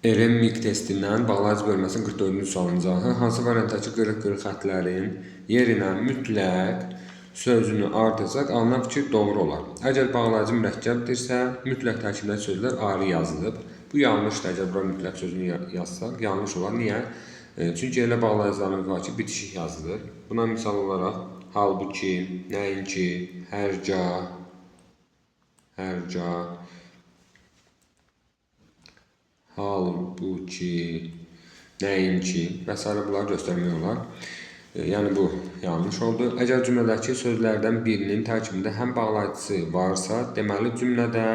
RMMIC testindən bağlayıcı bölməsinin 44-cü sualının cavabı hansı variantdakı qırıq-qırıq xətlərin yerinə mütləq sözünü artırsaq alınan fikir doğru olar. Əgər bağlayıcı mürəkkəbdirsə, mütləq tərkibində sözlər ayrı yazılıb. Bu yanlışdır. Əgər bura mütləq sözünü yazsaq, yanlış olar. Niyə? Çünki elə bağlayıcılarımız var ki, bitişik yazılır. Buna misal olaraq halbuki, nəinki, hərca, halbuki, nəinki və s. bunları göstərmək olar. Yəni bu yanlış oldu. Əgər cümlədəki sözlərdən birinin tərkibində həm bağlayıcısı varsa, deməli cümlədə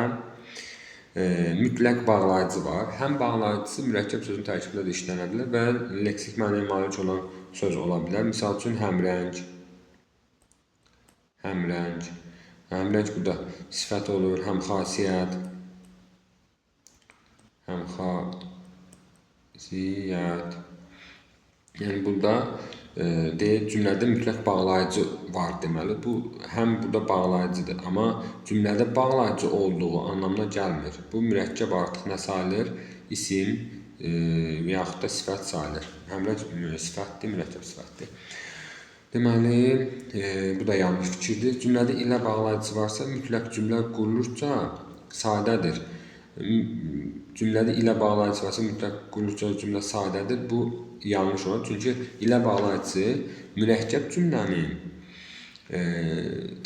mütləq bağlayıcı var. Həm bağlayıcısı mürəkkəb sözün tərkibində də işlənə bilər və leksik mənaya malik olan söz ola bilər. Misal üçün həmrəng. Həmrəng burada sifət olur, həm xasiyyət. Yəni burada cümlədə mütləq bağlayıcı var deməli. Bu həm burada bağlayıcıdır, amma cümlədə bağlayıcı olduğu anlamına gəlmir. Bu mürəkkəb artıq nə sayılır? İsim yaxud da sifət sayılır. Həmrəng sifətdir, mürəkkəb sifətdir. Deməli, bu da yanlış fikirdir. Cümlədə ilə bağlayıcısı varsa, mütləq cümlə qurulursa sadədir. Cümlədə ilə bağlayıcısı varsa, mütləq qurulursa cümlə sadədir. Bu yanlış olur. Çünki ilə bağlayıcısı mürəkkəb cümlənin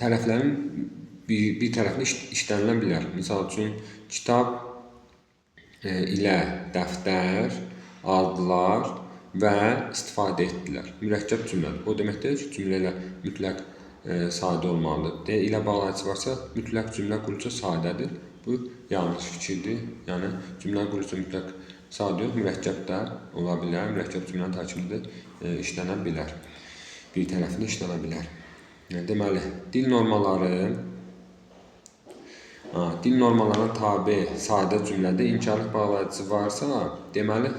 tərəflərin bir tərəfinə işlənilə bilər. Misal üçün, kitab ilə dəftər, adlar və istifadə etdilər. Mürəkkəb cümlədir. O demək deyil ki, cümlə ilə mütləq sadə olmalıdır. İlə bağlayıcısı varsa, mütləq cümlə qurulursa sadədir. Bu yanlış fikirdir. Yəni, cümlə qurulursa mütləq sadə yox, mürəkkəb də ola bilər. Mürəkkəb cümlənin tərkibində işlənə bilər. Bir tərəfində işlənə bilər. Deməli, dil normalarına tabe sadə cümlədə inkarlıq bağlayıcısı varsa, deməli,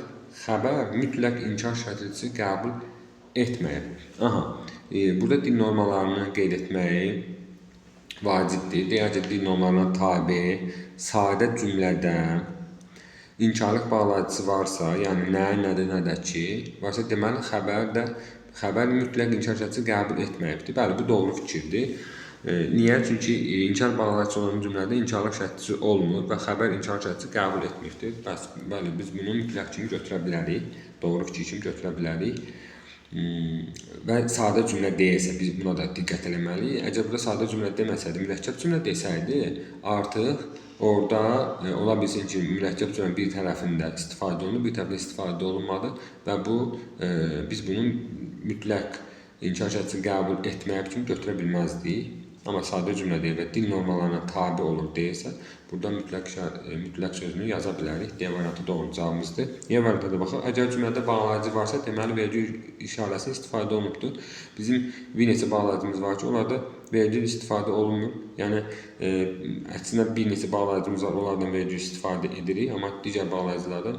xəbər mütləq inkar şərtisi qəbul etməyib. Burada dil normalarını qeyd etməyi vacibdir. Deyək ki, dil normalarına tabe sadə cümlədə inkarlıq bağlayıcısı varsa, yəni nədir, nədə ki, varsa deməli xəbər mütləq inkar şərtisi qəbul etməyibdir. Bəli, bu doğru fikirdir. Niyə? Çünki inkar bağlayıcısı olan cümlədə inkarlıq şərtisi olmur və xəbər inkar şərtisi qəbul etməkdir. Bəli, biz bunu mütləq kimi götürə bilərik. Doğru fikir kimi götürə bilərik. Və sadə cümlə deyilsə, biz buna da diqqət eləməliyik. Əgər burada sadə cümlə deməsəydi, mürəkkəb cümlə desəydi, artıq orada ola bilsin ki, mürəkkəb cümlə bir tərəfində istifadə olunur, bir tərəfində istifadə olunmadı və biz bunu mütləq inkar şərtisi qəbul etməyib kimi götürə bilməzdik. Amma sadə cümlə deyil və dil normalarına tabe olur deyilsə, burada mütləq sözünü yaza bilərik. D variantı doğru cavabımızdır. E variantına da baxaq. Əgər cümlədə bağlayıcı varsa, deməli vergül işarəsinin istifadə olunubdur. Bizim bir neçə bağlayıcımız var ki, onlarda vergül istifadə olunmur. Yəni, əksinə bir neçə bağlayıcımız var, onlardan vergül istifadə edirik, amma digər bağlayıcılardan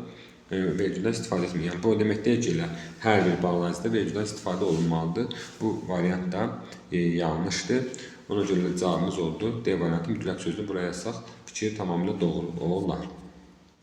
vergüldən istifadə etmirik. Yəni, bu o demək deyil ki, hər bir bağlayıcıda vergüldən istifadə olunmalıdır. Bu variant da yanlışdır. Ona görə cavabımız oldu. D variantı mütləq sözünü buraya yazsaq, fikir tamamilə doğru olar.